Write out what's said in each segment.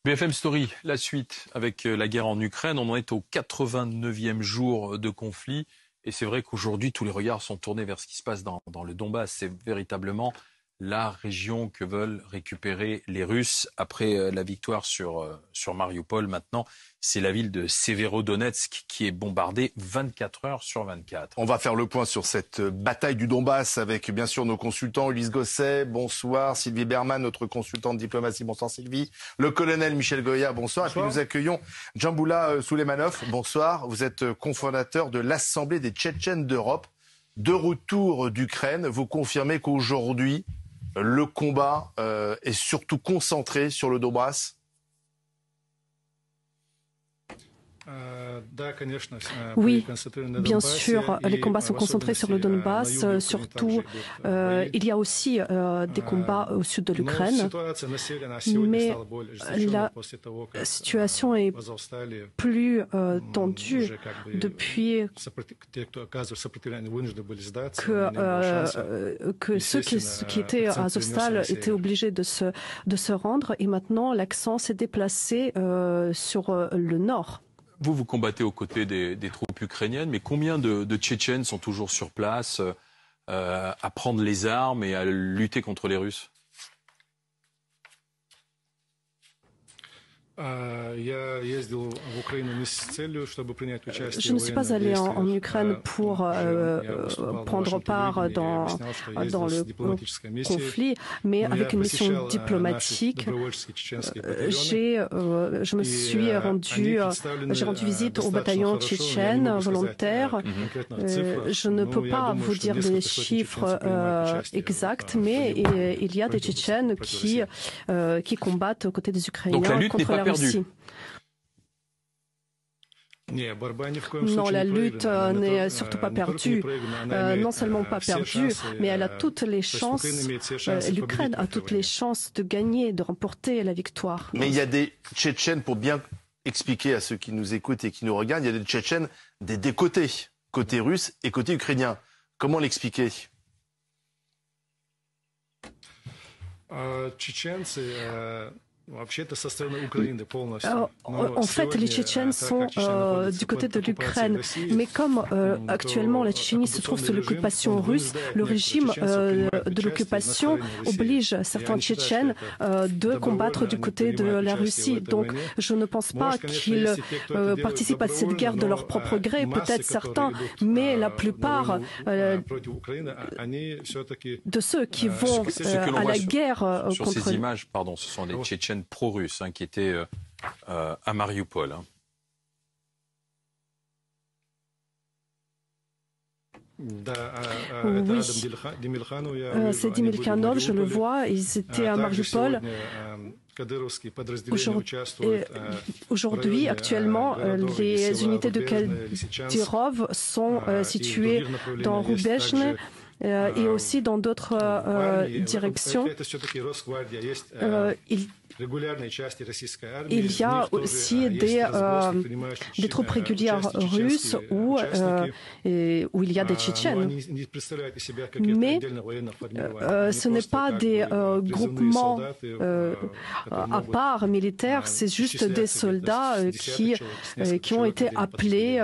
BFM Story, la suite avec la guerre en Ukraine. On en est au 89e jour de conflit. Et c'est vrai qu'aujourd'hui, tous les regards sont tournés vers ce qui se passe dans le Donbass. C'est véritablement la région que veulent récupérer les Russes après la victoire sur Mariupol. Maintenant, c'est la ville de Severodonetsk qui est bombardée 24 heures sur 24. On va faire le point sur cette bataille du Donbass avec bien sûr nos consultants. Ulysse Gosset, bonsoir. Sylvie Berman, notre consultante diplomatie, bonsoir Sylvie. Le colonel Michel Goya, bonsoir. Et puis nous accueillons Djamboula Souleimanov, bonsoir. Vous êtes cofondateur de l'Assemblée des Tchétchènes d'Europe. De retour d'Ukraine, vous confirmez qu'aujourd'hui, le combat est surtout concentré sur le Donbass? Oui, bien sûr, les combats sont concentrés sur le Donbass. Surtout, il y a aussi des combats au sud de l'Ukraine. Mais la situation est plus tendue depuis que ceux qui étaient à Azovstal étaient obligés de se rendre. Et maintenant, l'accent s'est déplacé sur le nord. Vous combattez aux côtés des troupes ukrainiennes, mais combien de Tchétchènes sont toujours sur place à prendre les armes et à lutter contre les Russes? Je ne suis pas allé en Ukraine pour prendre part dans le conflit, mais avec une mission diplomatique, j'ai rendu visite au bataillon tchétchène volontaire. Je ne peux pas vous dire des chiffres exacts, mais il y a des Tchétchènes qui combattent aux côtés des Ukrainiens. Donc la lutte n'est pas perdue. Non, la lutte n'est surtout pas perdue. Non seulement pas perdue, mais elle a toutes les chances. L'Ukraine a toutes les chances de gagner, de remporter la victoire. Mais il y a des Tchétchènes, pour bien expliquer à ceux qui nous écoutent et qui nous regardent, il y a des Tchétchènes des deux côtés, côté russe et côté ukrainien. Comment l'expliquer? En fait, les Tchétchènes sont du côté de l'Ukraine. Mais comme actuellement la Tchétchénie se trouve sous l'occupation russe, le régime de l'occupation oblige certains Tchétchènes de combattre du côté de la Russie. Donc je ne pense pas qu'ils participent à cette guerre de leur propre gré, peut-être certains, mais la plupart de ceux qui vont à la guerre sur contre... ces images, pardon, ce sont des Tchétchènes pro-russes qui étaient à Mariupol. Oui, c'est Dimilkhanov, je le vois, ils étaient à Mariupol. Aujourd'hui, actuellement, les unités de Kadyrov sont situées dans Rubezhne et aussi dans d'autres directions. Il y a aussi des troupes régulières russes où il y a des Tchétchènes. Mais ce n'est pas des groupements à part militaires, c'est juste des soldats qui ont été appelés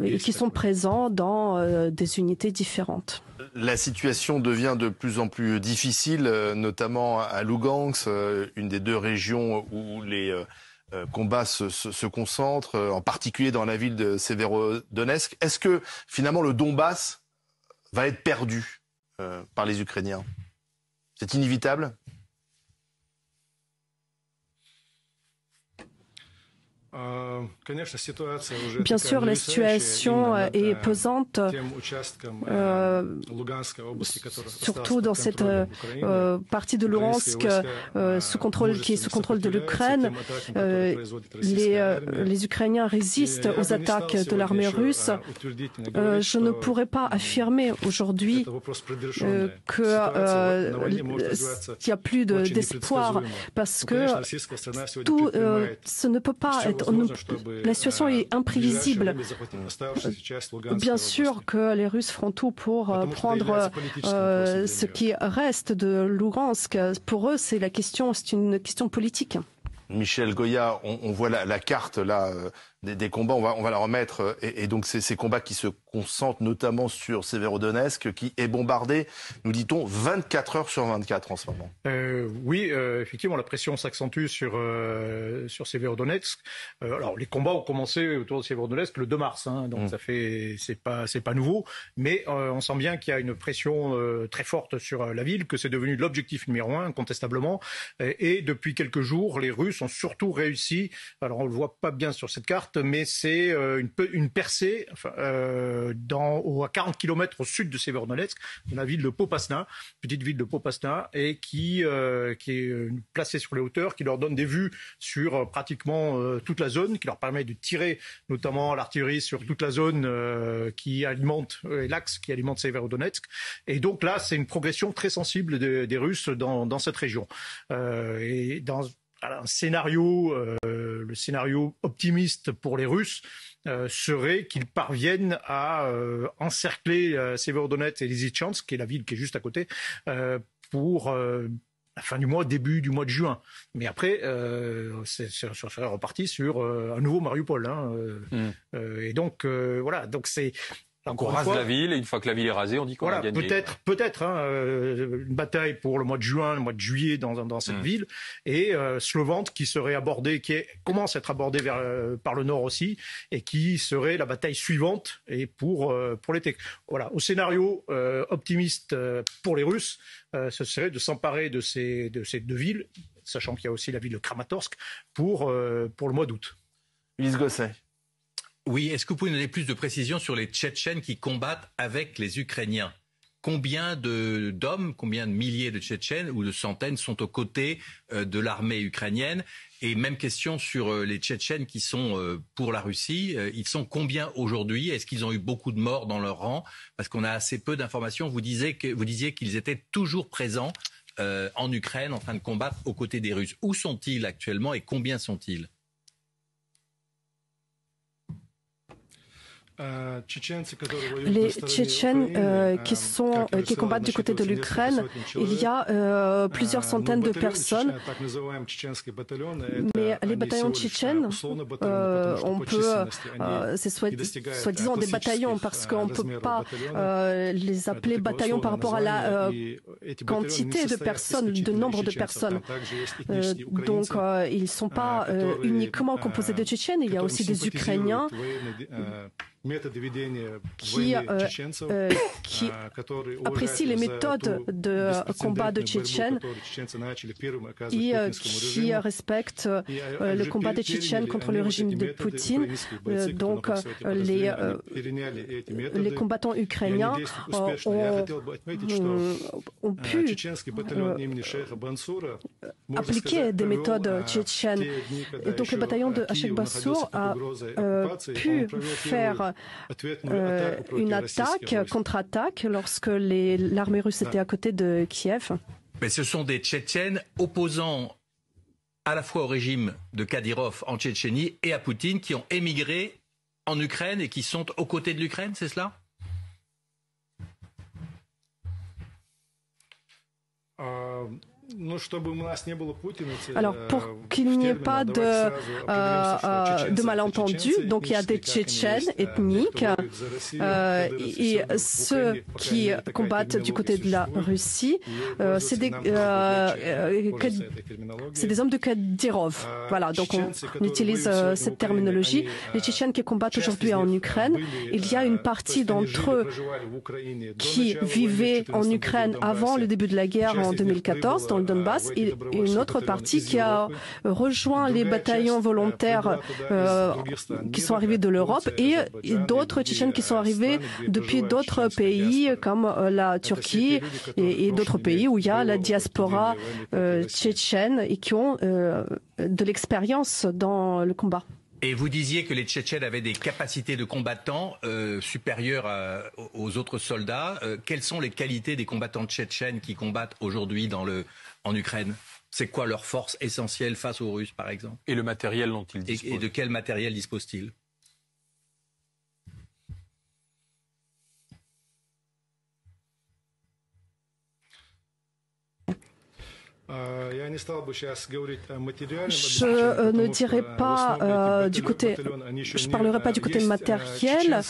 et qui sont présents dans des unités différentes. La situation devient de plus en plus difficile, notamment à Lougansk, une des deux régions où les combats se concentrent, en particulier dans la ville de Severodonetsk. Est-ce que finalement le Donbass va être perdu par les Ukrainiens? C'est inévitable? Bien sûr, la situation est pesante, surtout dans cette partie de Luhansk qui est sous contrôle de l'Ukraine. Les Ukrainiens résistent aux attaques de l'armée russe. Je ne pourrais pas affirmer aujourd'hui qu'il n'y a plus d'espoir parce que ce ne peut pas être... La situation est imprévisible. Bien sûr que les Russes feront tout pour prendre ce qui reste de Lougansk. Pour eux, c'est une question politique. Michel Goya, on voit la carte là des combats, on va la remettre. Et donc ces combats qui se concentrent notamment sur Severodonetsk, qui est bombardé, nous dit-on, 24 heures sur 24 en ce moment. Oui, effectivement, la pression s'accentue sur Severodonetsk. Alors les combats ont commencé autour de Severodonetsk le 2 mars, hein, donc c'est pas nouveau, mais on sent bien qu'il y a une pression très forte sur la ville, que c'est devenu l'objectif numéro 1, incontestablement. Et depuis quelques jours, les Russes ont surtout réussi, alors on le voit pas bien sur cette carte, mais c'est une percée à 40 km au sud de Severodonetsk, dans la ville de Popasna, petite ville de Popasna, et qui est placée sur les hauteurs, qui leur donne des vues sur pratiquement toute la zone, qui leur permet de tirer notamment l'artillerie sur toute la zone qui alimente l'axe qui alimente Severodonetsk. Et donc là, c'est une progression très sensible des Russes dans cette région. Et dans un scénario, le scénario optimiste pour les Russes serait qu'ils parviennent à encercler Severodonetsk et Lysychansk, qui est la ville qui est juste à côté, pour la fin du mois, début du mois de juin. Mais après, c'est reparti sur un nouveau Mariupol. Hein, et donc, voilà. Donc c'est... Donc on rase la ville, et une fois que la ville est rasée, on dit qu'on a gagné. Peut-être une bataille pour le mois de juin, le mois de juillet dans cette ville, et Slovente qui serait abordée, commence à être abordée par le nord aussi, et qui serait la bataille suivante et pour l'été. Voilà, au scénario optimiste pour les Russes, ce serait de s'emparer de ces deux villes, sachant qu'il y a aussi la ville de Kramatorsk pour le mois d'août. Ulysse Gosset. Oui, est-ce que vous pouvez nous donner plus de précisions sur les Tchétchènes qui combattent avec les Ukrainiens? Combien d'hommes, combien de milliers de Tchétchènes ou de centaines sont aux côtés de l'armée ukrainienne? Et même question sur les Tchétchènes qui sont pour la Russie. Ils sont combien aujourd'hui? Est-ce qu'ils ont eu beaucoup de morts dans leur rang? Parce qu'on a assez peu d'informations. Vous disiez qu'ils étaient toujours présents en Ukraine en train de combattre aux côtés des Russes. Où sont-ils actuellement et combien sont-ils? Les Tchétchènes qui combattent du côté de l'Ukraine, il y a plusieurs centaines de personnes, mais les bataillons tchétchènes, c'est soi-disant des bataillons parce qu'on ne peut pas les appeler bataillons par rapport à la quantité de personnes, de nombre de personnes. Donc ils ne sont pas uniquement composés de Tchétchènes, il y a aussi des Ukrainiens qui apprécient les méthodes de combat de Tchétchènes et qui respectent le combat des Tchétchènes contre le régime de Poutine. Donc les combattants ukrainiens ont pu appliquer des méthodes tchétchènes. Et donc le bataillon de Hachek Bassour a pu faire une attaque, contre-attaque, lorsque l'armée russe était à côté de Kiev. Mais ce sont des Tchétchènes opposant à la fois au régime de Kadyrov en Tchétchénie et à Poutine qui ont émigré en Ukraine et qui sont aux côtés de l'Ukraine, c'est cela ? Alors, pour qu'il n'y ait pas de malentendus, donc il y a des Tchétchènes ethniques et ceux qui combattent du côté de la Russie, c'est des hommes de Kadyrov. Voilà, donc on utilise cette terminologie. Les Tchétchènes qui combattent aujourd'hui en Ukraine, il y a une partie d'entre eux qui vivaient en Ukraine avant le début de la guerre en 2014, dans le Donbass, et une autre partie qui a rejoint les bataillons volontaires qui sont arrivés de l'Europe et d'autres Tchétchènes qui sont arrivés depuis d'autres pays comme la Turquie et d'autres pays où il y a la diaspora tchétchène et qui ont de l'expérience dans le combat. Et vous disiez que les Tchétchènes avaient des capacités de combattants supérieures aux autres soldats. Quelles sont les qualités des combattants tchétchènes qui combattent aujourd'hui en Ukraine ? C'est quoi leur force essentielle face aux Russes, par exemple ? Et le matériel dont ils disposent. Et de quel matériel disposent-ils ? Je ne dirais pas du côté, je parlerai pas du côté matériel.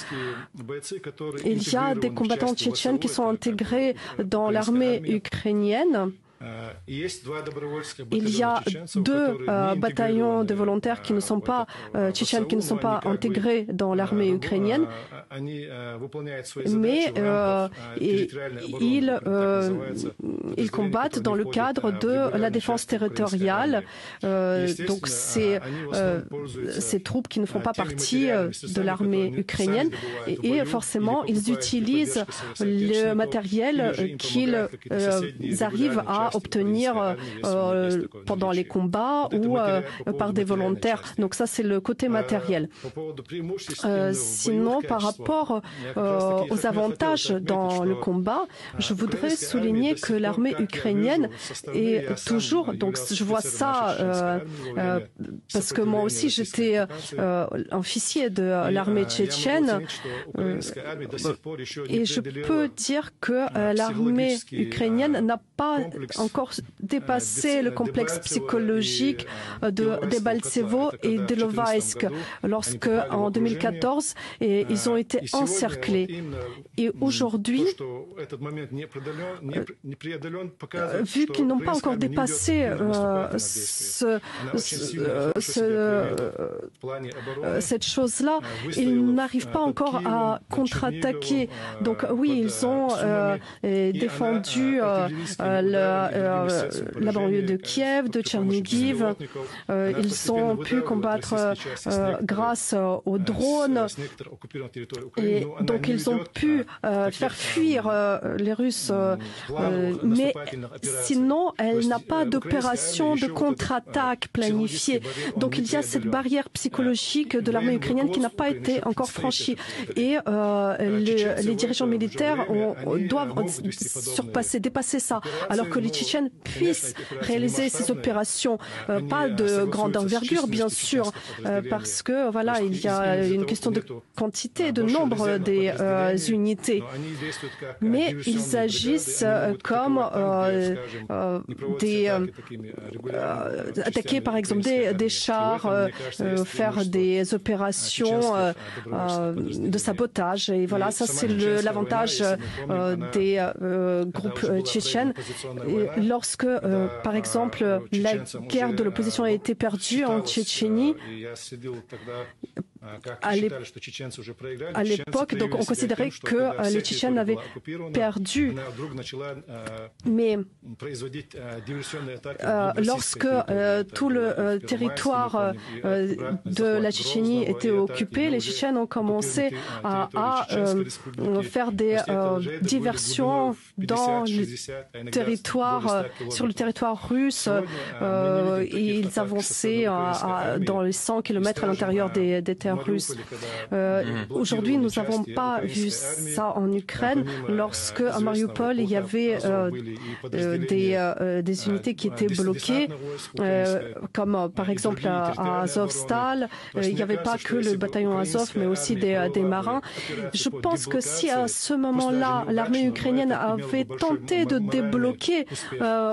Il y a des combattants tchétchènes qui sont intégrés dans l'armée ukrainienne. Il y a deux bataillons de volontaires qui ne sont pas tchétchènes, qui ne sont pas intégrés dans l'armée ukrainienne, mais ils combattent dans le cadre de la défense territoriale. Donc c'est ces troupes qui ne font pas partie de l'armée ukrainienne et forcément ils utilisent le matériel qu'ils arrivent à obtenir pendant les combats ou par des volontaires. Donc ça, c'est le côté matériel. Sinon, par rapport aux avantages dans le combat, je voudrais souligner que l'armée ukrainienne est toujours, donc je vois ça parce que moi aussi j'étais officier de l'armée tchétchène et je peux dire que l'armée ukrainienne n'a pas encore dépassé le complexe psychologique de Debaltsevo et de Ilovaisk lorsque, en 2014, ils ont été encerclés. Et aujourd'hui, vu qu'ils n'ont pas encore dépassé cette chose-là, ils n'arrivent pas encore à contre-attaquer. Donc oui, ils ont défendu la banlieue de Kiev, de Tchernigiv. Ils ont pu combattre grâce aux drones. Et donc ils ont pu faire fuir les Russes. Mais sinon, elle n'a pas d'opération de contre-attaque planifiée. Donc il y a cette barrière psychologique de l'armée ukrainienne qui n'a pas été encore franchie. Et les dirigeants militaires doivent dépasser ça. Alors que les Tchétchènes puissent réaliser ces opérations, pas de grande envergure bien sûr, parce que voilà, il y a une question de quantité, de nombre des unités, mais ils agissent comme attaquer par exemple des chars, faire des opérations de sabotage, et voilà, ça c'est l'avantage des groupes tchétchènes. Et lorsque, par exemple, la guerre de l'opposition a été perdue en Tchétchénie, à l'époque, donc on considérait que les Tchétchènes avaient perdu. Mais lorsque tout le territoire de la Tchétchénie était occupé, les Tchétchènes ont commencé à faire des diversions dans le territoire, sur le territoire russe. Ils avançaient dans les 100 km à l'intérieur des terres russes. Aujourd'hui, nous n'avons pas vu ça en Ukraine. Lorsque à Mariupol, il y avait des unités qui étaient bloquées, comme par exemple à Azovstal, il n'y avait pas que le bataillon Azov, mais aussi des marins. Je pense que si à ce moment-là, l'armée ukrainienne avait tenté de débloquer,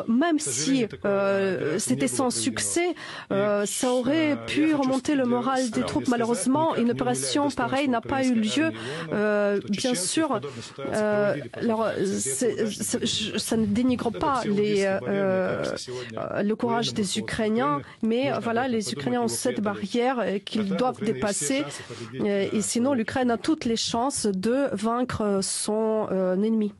même si c'était sans succès, ça aurait pu remonter le moral des troupes. Malheureusement, une opération pareille n'a pas eu lieu. Bien sûr, alors, ça ne dénigre pas le courage des Ukrainiens, mais voilà, les Ukrainiens ont cette barrière qu'ils doivent dépasser, et sinon l'Ukraine a toutes les chances de vaincre son ennemi.